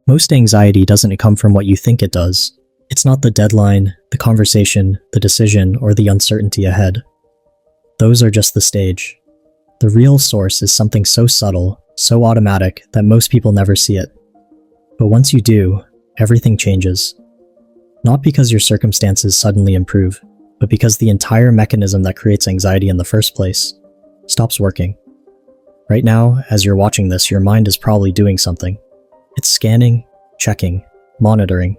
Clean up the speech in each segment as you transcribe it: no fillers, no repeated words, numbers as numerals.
Most anxiety doesn't come from what you think it does. It's not the deadline, the conversation, the decision, or the uncertainty ahead. Those are just the stage. The real source is something so subtle, so automatic, that most people never see it. But once you do, everything changes. Not because your circumstances suddenly improve, but because the entire mechanism that creates anxiety in the first place stops working. Right now, as you're watching this, your mind is probably doing something. It's scanning, checking, monitoring.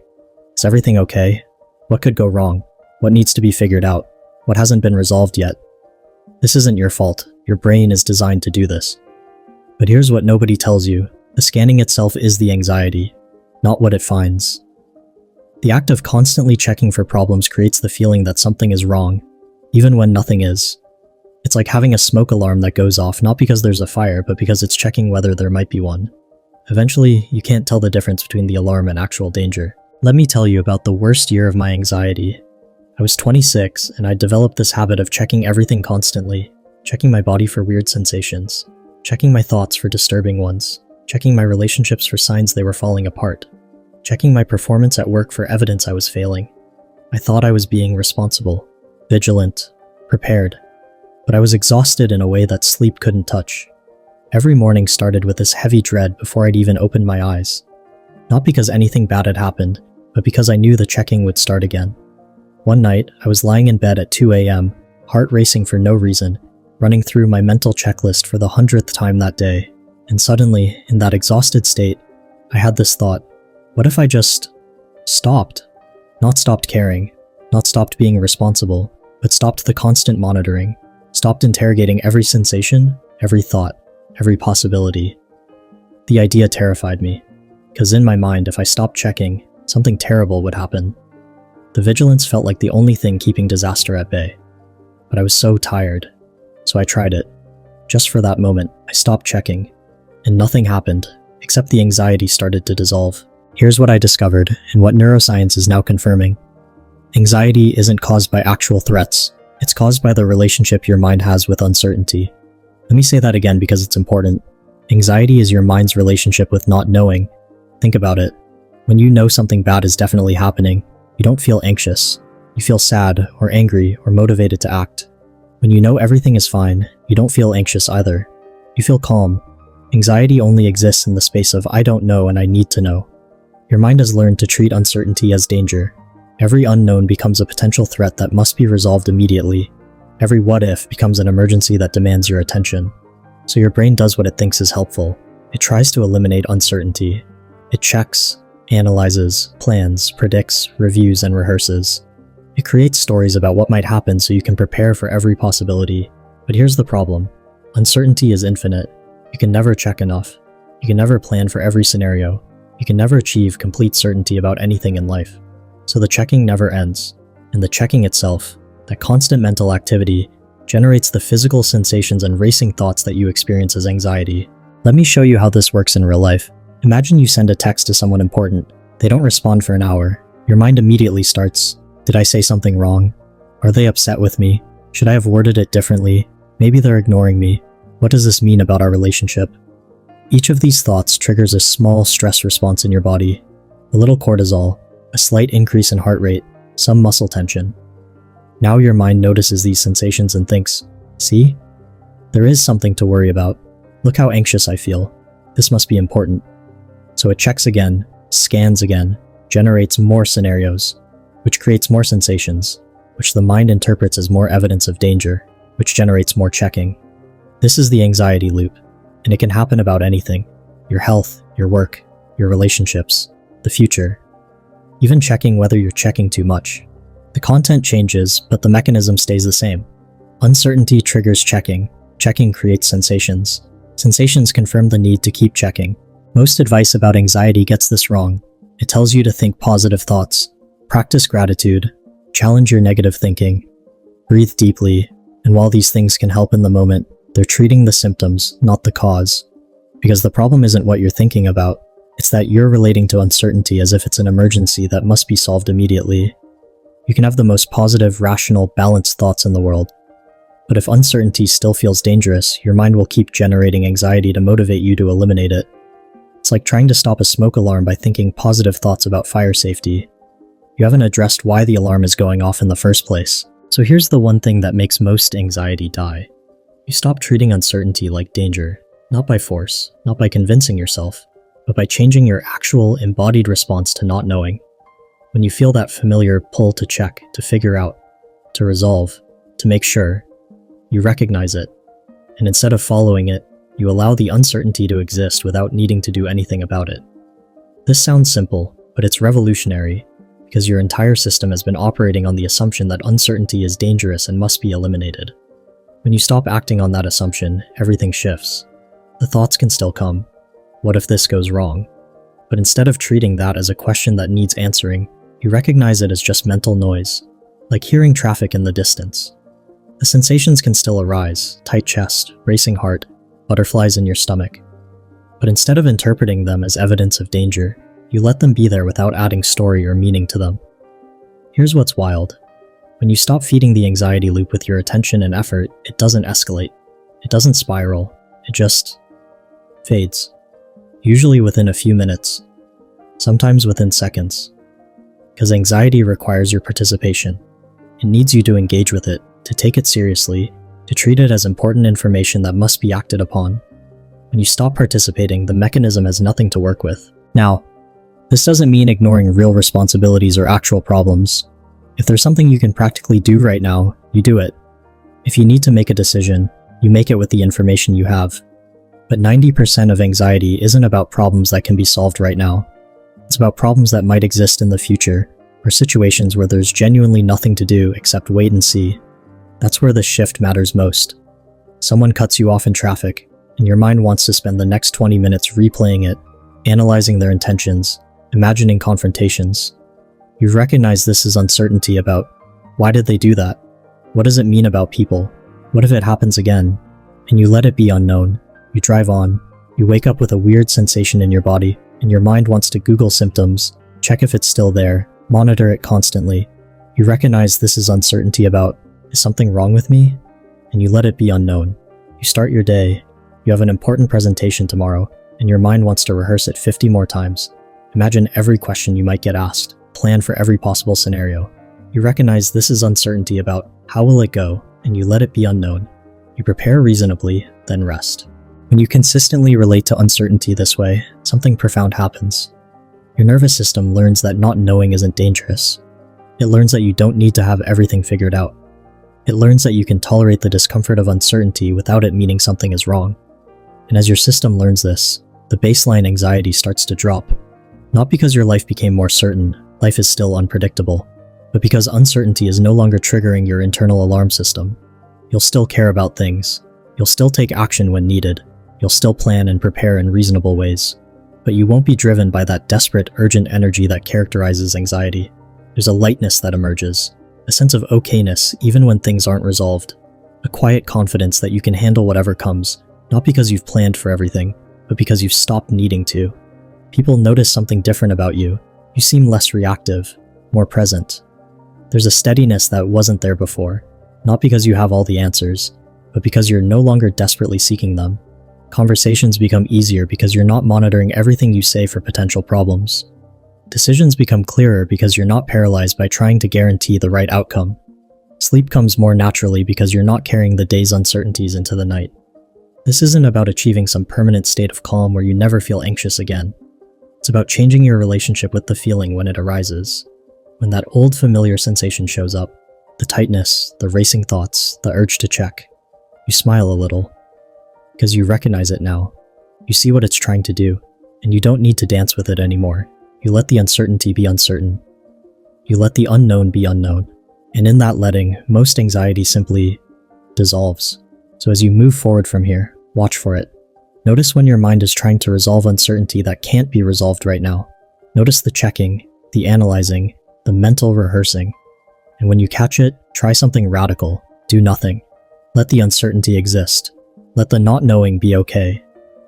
Is everything okay? What could go wrong? What needs to be figured out? What hasn't been resolved yet? This isn't your fault. Your brain is designed to do this. But here's what nobody tells you. The scanning itself is the anxiety, not what it finds. The act of constantly checking for problems creates the feeling that something is wrong, even when nothing is. It's like having a smoke alarm that goes off not because there's a fire, but because it's checking whether there might be one. Eventually, you can't tell the difference between the alarm and actual danger. Let me tell you about the worst year of my anxiety. I was 26, and I developed this habit of checking everything constantly, checking my body for weird sensations, checking my thoughts for disturbing ones, checking my relationships for signs they were falling apart, checking my performance at work for evidence I was failing. I thought I was being responsible, vigilant, prepared, but I was exhausted in a way that sleep couldn't touch. Every morning started with this heavy dread before I'd even opened my eyes. Not because anything bad had happened, but because I knew the checking would start again. One night, I was lying in bed at 2 a.m., heart racing for no reason, running through my mental checklist for the 100th time that day, and suddenly, in that exhausted state, I had this thought: what if I just stopped? Not stopped caring, not stopped being responsible, but stopped the constant monitoring, stopped interrogating every sensation, every thought, every possibility. The idea terrified me, because in my mind, if I stopped checking, something terrible would happen. The vigilance felt like the only thing keeping disaster at bay. But I was so tired, so I tried it. Just for that moment, I stopped checking, and nothing happened, except the anxiety started to dissolve. Here's what I discovered, and what neuroscience is now confirming. Anxiety isn't caused by actual threats. It's caused by the relationship your mind has with uncertainty. Let me say that again because it's important. Anxiety is your mind's relationship with not knowing. Think about it. When you know something bad is definitely happening, you don't feel anxious. You feel sad or angry or motivated to act. When you know everything is fine, you don't feel anxious either. You feel calm. Anxiety only exists in the space of I don't know and I need to know. Your mind has learned to treat uncertainty as danger. Every unknown becomes a potential threat that must be resolved immediately. Every what if becomes an emergency that demands your attention. So your brain does what it thinks is helpful. It tries to eliminate uncertainty. It checks, analyzes, plans, predicts, reviews, and rehearses. It creates stories about what might happen so you can prepare for every possibility. But here's the problem. Uncertainty is infinite. You can never check enough. You can never plan for every scenario. You can never achieve complete certainty about anything in life. So the checking never ends. And the checking itself, that constant mental activity, generates the physical sensations and racing thoughts that you experience as anxiety. Let me show you how this works in real life. Imagine you send a text to someone important. They don't respond for an hour. Your mind immediately starts, did I say something wrong? Are they upset with me? Should I have worded it differently? Maybe they're ignoring me. What does this mean about our relationship? Each of these thoughts triggers a small stress response in your body. A little cortisol, a slight increase in heart rate, some muscle tension. Now your mind notices these sensations and thinks, see? There is something to worry about. Look how anxious I feel. This must be important. So it checks again, scans again, generates more scenarios, which creates more sensations, which the mind interprets as more evidence of danger, which generates more checking. This is the anxiety loop, and it can happen about anything: your health, your work, your relationships, the future. Even checking whether you're checking too much. The content changes, but the mechanism stays the same. Uncertainty triggers checking. Checking creates sensations. Sensations confirm the need to keep checking. Most advice about anxiety gets this wrong. It tells you to think positive thoughts, practice gratitude, challenge your negative thinking, breathe deeply, and while these things can help in the moment, they're treating the symptoms, not the cause. Because the problem isn't what you're thinking about, it's that you're relating to uncertainty as if it's an emergency that must be solved immediately. You can have the most positive, rational, balanced thoughts in the world. But if uncertainty still feels dangerous, your mind will keep generating anxiety to motivate you to eliminate it. It's like trying to stop a smoke alarm by thinking positive thoughts about fire safety. You haven't addressed why the alarm is going off in the first place. So here's the one thing that makes most anxiety die. You stop treating uncertainty like danger, not by force, not by convincing yourself, but by changing your actual embodied response to not knowing. When you feel that familiar pull to check, to figure out, to resolve, to make sure, you recognize it, and instead of following it, you allow the uncertainty to exist without needing to do anything about it. This sounds simple, but it's revolutionary, because your entire system has been operating on the assumption that uncertainty is dangerous and must be eliminated. When you stop acting on that assumption, everything shifts. The thoughts can still come. What if this goes wrong? But instead of treating that as a question that needs answering, you recognize it as just mental noise, like hearing traffic in the distance. The sensations can still arise, tight chest, racing heart, butterflies in your stomach. But instead of interpreting them as evidence of danger, you let them be there without adding story or meaning to them. Here's what's wild. When you stop feeding the anxiety loop with your attention and effort, it doesn't escalate. It doesn't spiral. It just fades. Usually within a few minutes. Sometimes within seconds. Because anxiety requires your participation. It needs you to engage with it, to take it seriously, to treat it as important information that must be acted upon. When you stop participating, the mechanism has nothing to work with. Now, this doesn't mean ignoring real responsibilities or actual problems. If there's something you can practically do right now, you do it. If you need to make a decision, you make it with the information you have. But 90% of anxiety isn't about problems that can be solved right now. It's about problems that might exist in the future, or situations where there's genuinely nothing to do except wait and see. That's where the shift matters most. Someone cuts you off in traffic, and your mind wants to spend the next 20 minutes replaying it, analyzing their intentions, imagining confrontations. You recognize this as uncertainty about, why did they do that? What does it mean about people? What if it happens again? And you let it be unknown. You drive on. You wake up with a weird sensation in your body, and your mind wants to Google symptoms, check if it's still there, monitor it constantly. You recognize this is uncertainty about, is something wrong with me? And you let it be unknown. You start your day. You have an important presentation tomorrow, and your mind wants to rehearse it 50 more times. Imagine every question you might get asked. Plan for every possible scenario. You recognize this is uncertainty about, how will it go? And you let it be unknown. You prepare reasonably, then rest. When you consistently relate to uncertainty this way, something profound happens. Your nervous system learns that not knowing isn't dangerous. It learns that you don't need to have everything figured out. It learns that you can tolerate the discomfort of uncertainty without it meaning something is wrong. And as your system learns this, the baseline anxiety starts to drop. Not because your life became more certain, life is still unpredictable, but because uncertainty is no longer triggering your internal alarm system. You'll still care about things. You'll still take action when needed. You'll still plan and prepare in reasonable ways. But you won't be driven by that desperate, urgent energy that characterizes anxiety. There's a lightness that emerges, a sense of okayness even when things aren't resolved, a quiet confidence that you can handle whatever comes, not because you've planned for everything, but because you've stopped needing to. People notice something different about you. You seem less reactive, more present. There's a steadiness that wasn't there before, not because you have all the answers, but because you're no longer desperately seeking them. Conversations become easier because you're not monitoring everything you say for potential problems. Decisions become clearer because you're not paralyzed by trying to guarantee the right outcome. Sleep comes more naturally because you're not carrying the day's uncertainties into the night. This isn't about achieving some permanent state of calm where you never feel anxious again. It's about changing your relationship with the feeling when it arises. When that old familiar sensation shows up, the tightness, the racing thoughts, the urge to check, you smile a little. Because you recognize it now. You see what it's trying to do, and you don't need to dance with it anymore. You let the uncertainty be uncertain. You let the unknown be unknown. And in that letting, most anxiety simply dissolves. So as you move forward from here, watch for it. Notice when your mind is trying to resolve uncertainty that can't be resolved right now. Notice the checking, the analyzing, the mental rehearsing. And when you catch it, try something radical. Do nothing. Let the uncertainty exist. Let the not knowing be okay.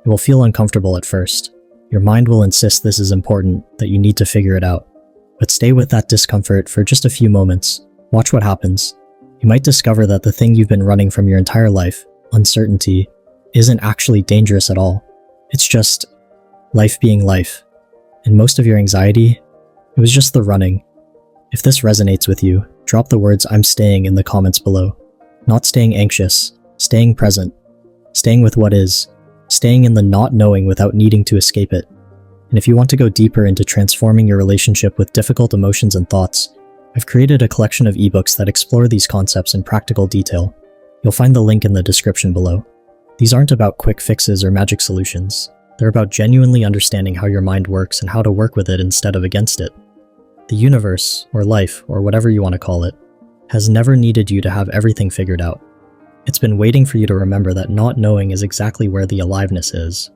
It will feel uncomfortable at first. Your mind will insist this is important, that you need to figure it out. But stay with that discomfort for just a few moments. Watch what happens. You might discover that the thing you've been running from your entire life, uncertainty, isn't actually dangerous at all. It's just life being life, and most of your anxiety, it was just the running. If this resonates with you, drop the words "I'm staying" in the comments below. Not staying anxious, staying present, staying with what is, staying in the not knowing without needing to escape it. And if you want to go deeper into transforming your relationship with difficult emotions and thoughts, I've created a collection of ebooks that explore these concepts in practical detail. You'll find the link in the description below. These aren't about quick fixes or magic solutions. They're about genuinely understanding how your mind works and how to work with it instead of against it. The universe, or life, or whatever you want to call it, has never needed you to have everything figured out. It's been waiting for you to remember that not knowing is exactly where the aliveness is.